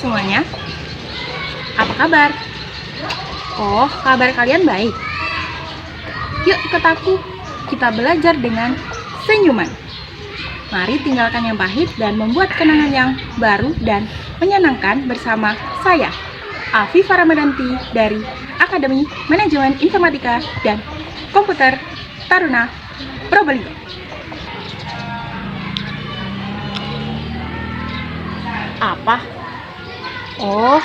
semuanya, apa kabar? Oh, kabar kalian baik? Yuk ikut aku, kita belajar dengan senyuman. Mari tinggalkan yang pahit dan membuat kenangan yang baru dan menyenangkan bersama saya, Afifah Ramadanti dari Akademi Manajemen Informatika dan Komputer Taruna Probolinggo. Apa? Oh,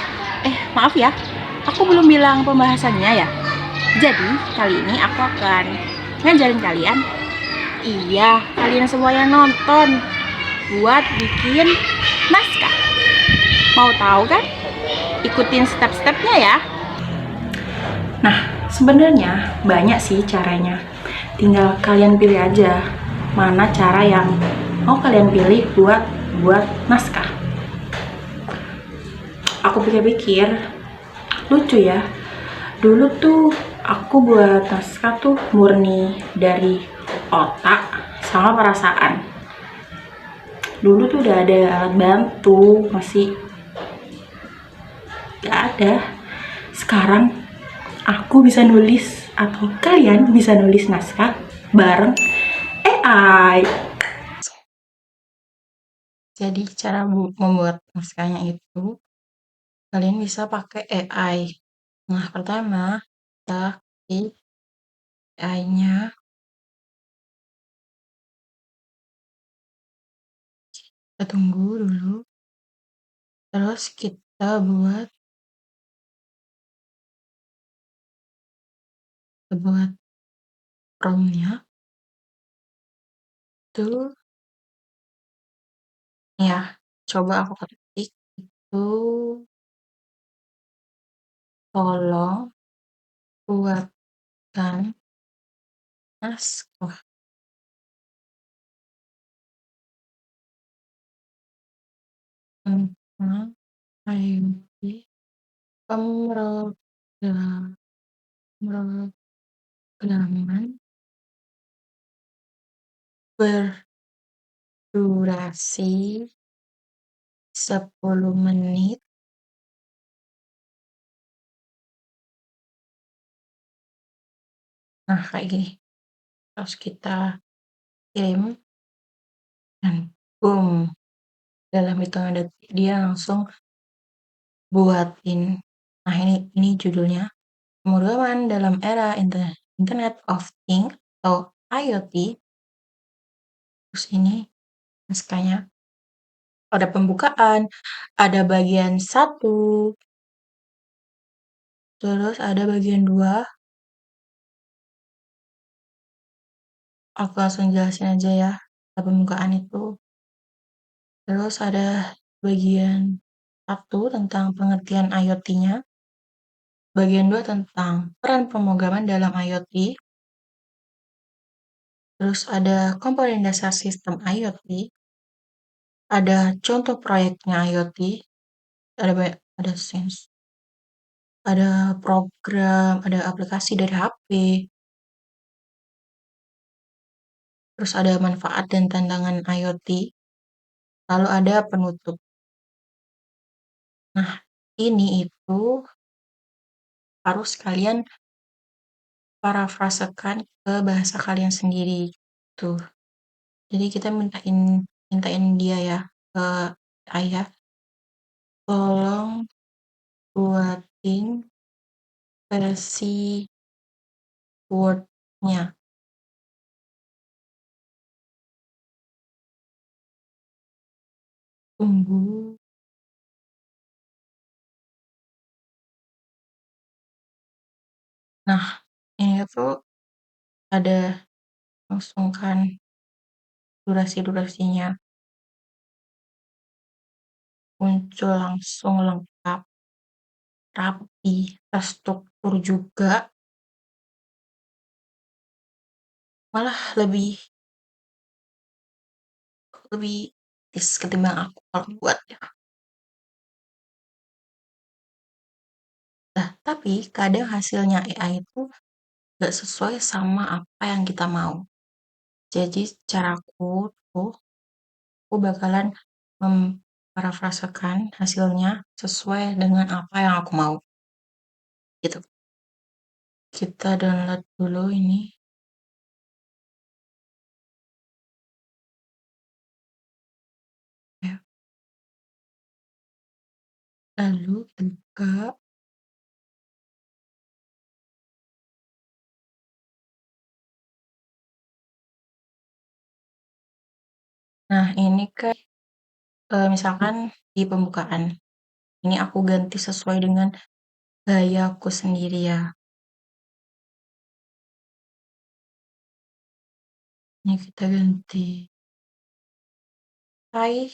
maaf ya, aku belum bilang pembahasannya ya. Jadi, kali ini aku akan ngajarin kalian. Iya, kalian semua yang nonton buat bikin naskah. Mau tahu kan? Ikutin step-stepnya ya. Nah, sebenarnya banyak sih caranya. Tinggal kalian pilih aja mana cara yang mau kalian pilih buat naskah. Aku pikir-pikir, lucu ya. Dulu tuh aku buat naskah tuh murni dari otak sama perasaan. Dulu tuh udah ada alat bantu, masih gak ada. Sekarang aku bisa nulis atau kalian bisa nulis naskah bareng AI. Jadi cara membuat naskahnya itu kalian bisa pakai AI. Nah, pertama kita klik AI-nya, kita tunggu dulu. Terus kita buat prompt-nya itu ya, coba aku ketik itu, tolong buatkan naskah tentang IoT pemrograman berdurasi 10 menit. Nah, kayak gini. Terus kita kirim dan boom, dalam hitungan detik dia langsung buatin. Nah, ini judulnya pemrograman dalam era Internet of Things atau IoT. Terus ini naskahnya ada pembukaan, ada bagian 1, terus ada bagian 2. Aku langsung jelasin aja ya, pembukaan itu. Terus ada bagian 1 tentang pengertian IoT-nya, bagian 2 tentang peran pemrograman dalam IoT, terus ada komponen dasar sistem IoT, ada contoh proyeknya IoT, ada sense, ada program, ada aplikasi dari HP, terus ada manfaat dan tantangan IoT, lalu ada penutup. Nah, ini itu harus kalian parafrasekan ke bahasa kalian sendiri tuh. Jadi kita mintain dia ya ke ayah, tolong buatin versi Word-nya. Tunggu. Nah, ini tuh ada langsung kan durasi-durasinya muncul langsung lengkap, rapi, terstruktur juga. Malah lebih ketimbang aku kalau buat ya. Nah, tapi kadang hasilnya AI itu gak sesuai sama apa yang kita mau. Jadi caraku tuh, aku bakalan parafrasekan hasilnya sesuai dengan apa yang aku mau, gitu. Kita download dulu ini. Ya. Lalu buka. Nah, ini kan misalkan di pembukaan. Ini aku ganti sesuai dengan gayaku sendiri ya. Ini kita ganti. Hai,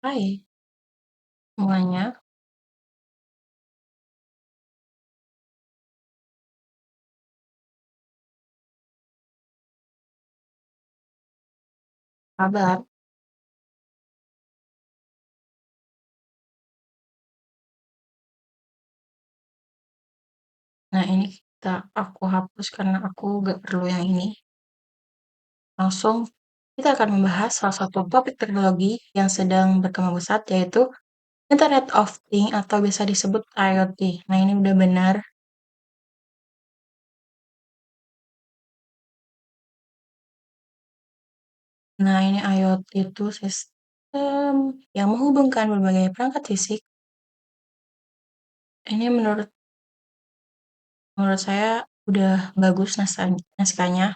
hai semuanya. Kabar. Nah, ini aku hapus karena aku gak perlu yang ini. Langsung kita akan membahas salah satu topik teknologi yang sedang berkembang pesat, yaitu Internet of Things atau biasa disebut IoT. Nah, ini udah benar. Nah, ini IoT itu sistem yang menghubungkan berbagai perangkat fisik. Ini menurut menurut saya udah bagus naskahnya.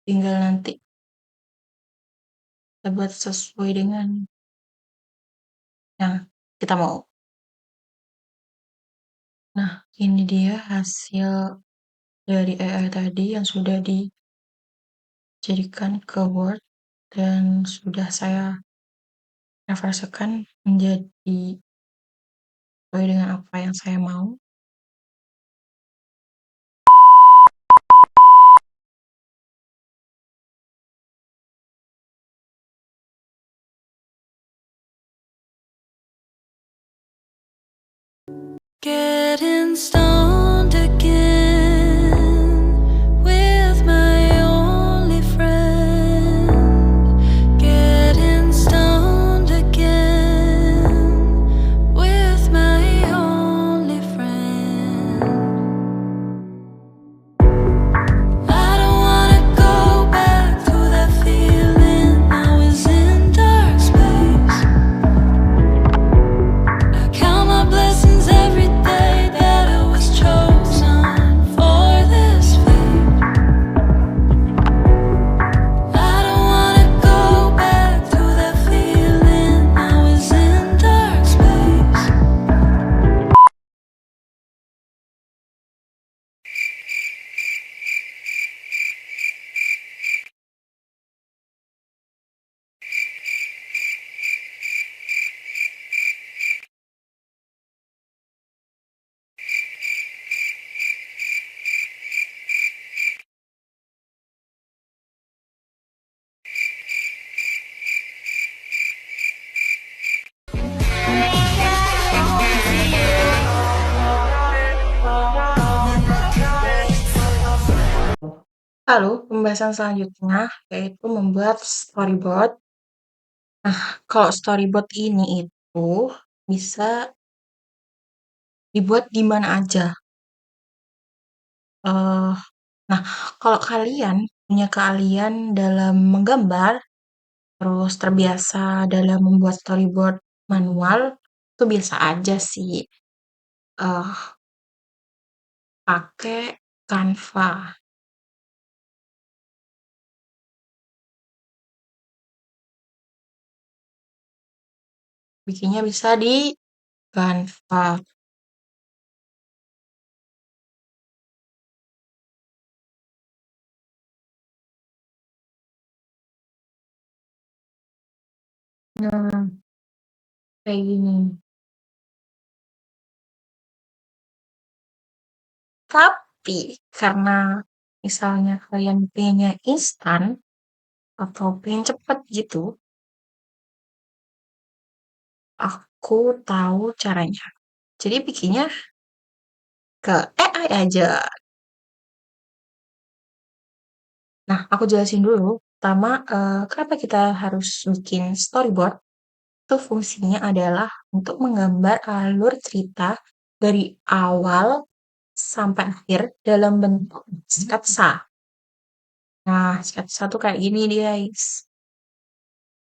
Tinggal nanti kita buat sesuai dengan yang kita mau. Nah, ini dia hasil dari AI tadi yang sudah dijadikan ke Word dan sudah saya referensikan menjadi sesuai dengan apa yang saya mau. Getting stoned again with my only friend. Getting stoned again with my only friend. I don't wanna go back to that feeling I was in dark space. I count my blessings every day that I was chosen for this fate. I don't wanna go back to that feeling I was in dark space. Lalu, pembahasan selanjutnya yaitu membuat storyboard. Nah, kalau storyboard ini itu bisa dibuat di mana aja. Eh, nah, kalau kalian punya keahlian dalam menggambar, terus terbiasa dalam membuat storyboard manual, itu biasa aja sih. eh Pakai Canva. Bikinnya bisa di Canva. Nah, kayak gini. Tapi karena misalnya kalian pengennya instan atau pengen cepet gitu, aku tahu caranya. Jadi bikinnya ke AI aja. Nah, aku jelasin dulu. pertama, kenapa kita harus bikin storyboard? Itu fungsinya adalah untuk menggambar alur cerita dari awal sampai akhir dalam bentuk sketsa. Nah, sketsa tuh kayak gini nih, guys.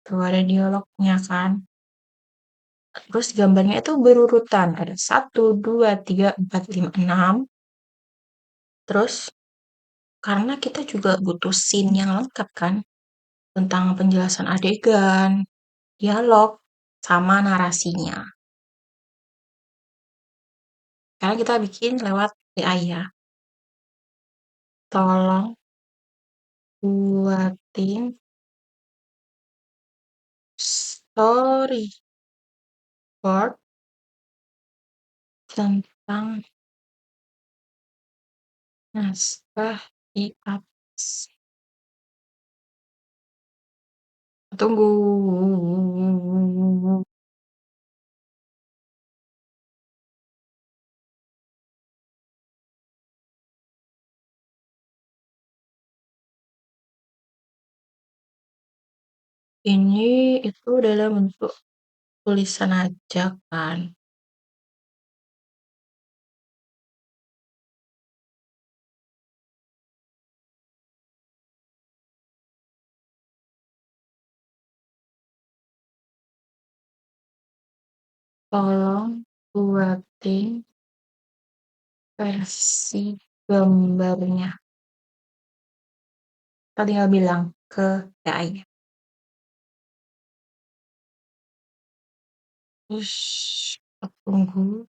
Tuh ada dialognya kan. Terus gambarnya itu berurutan. Ada 1, 2, 3, 4, 5, 6. Terus karena kita juga butuh scene yang lengkap kan. Tentang penjelasan adegan, dialog, sama narasinya. Karena kita bikin lewat AI ya. Tolong buatin storyboard tentang naskah di atas. Tunggu. Ini itu dalam bentuk tulisan aja kan. Tolong buatin versi gambarnya. Kita tinggal bilang ke AI-nya. Terus kita tunggu.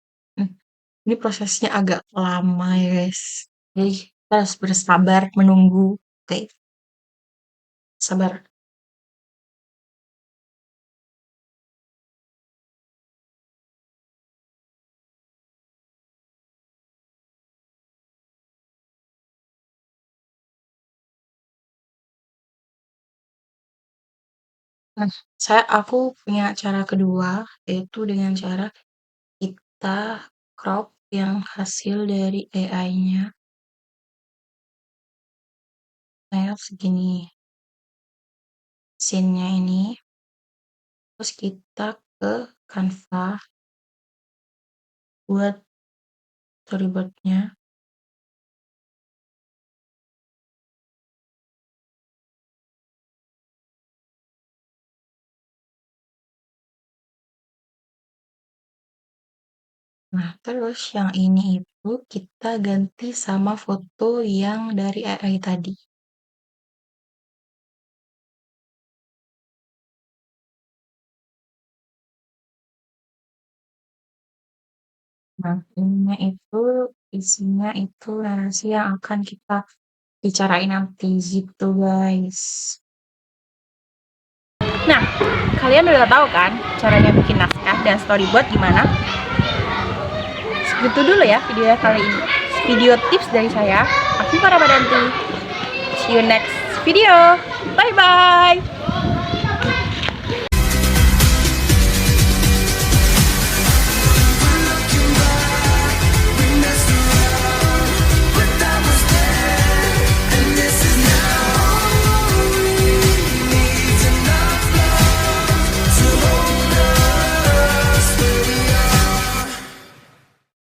Ini prosesnya agak lama ya guys. Jadi kita harus bersabar menunggu. Oke, sabar. Nah, aku punya cara kedua, yaitu dengan cara kita crop yang hasil dari AI-nya. Kayak segini scene-nya ini. Terus kita ke Canva buat storyboard-nya. Nah, terus yang ini itu kita ganti sama foto yang dari AI tadi. Nah, isinya itu narasi yang akan kita bicarain nanti gitu guys. Nah, kalian udah tahu kan caranya bikin naskah dan storyboard gimana? Segitu dulu ya video kali ini. Video tips dari saya, Afifah Ramadanti. See you next video. Bye bye.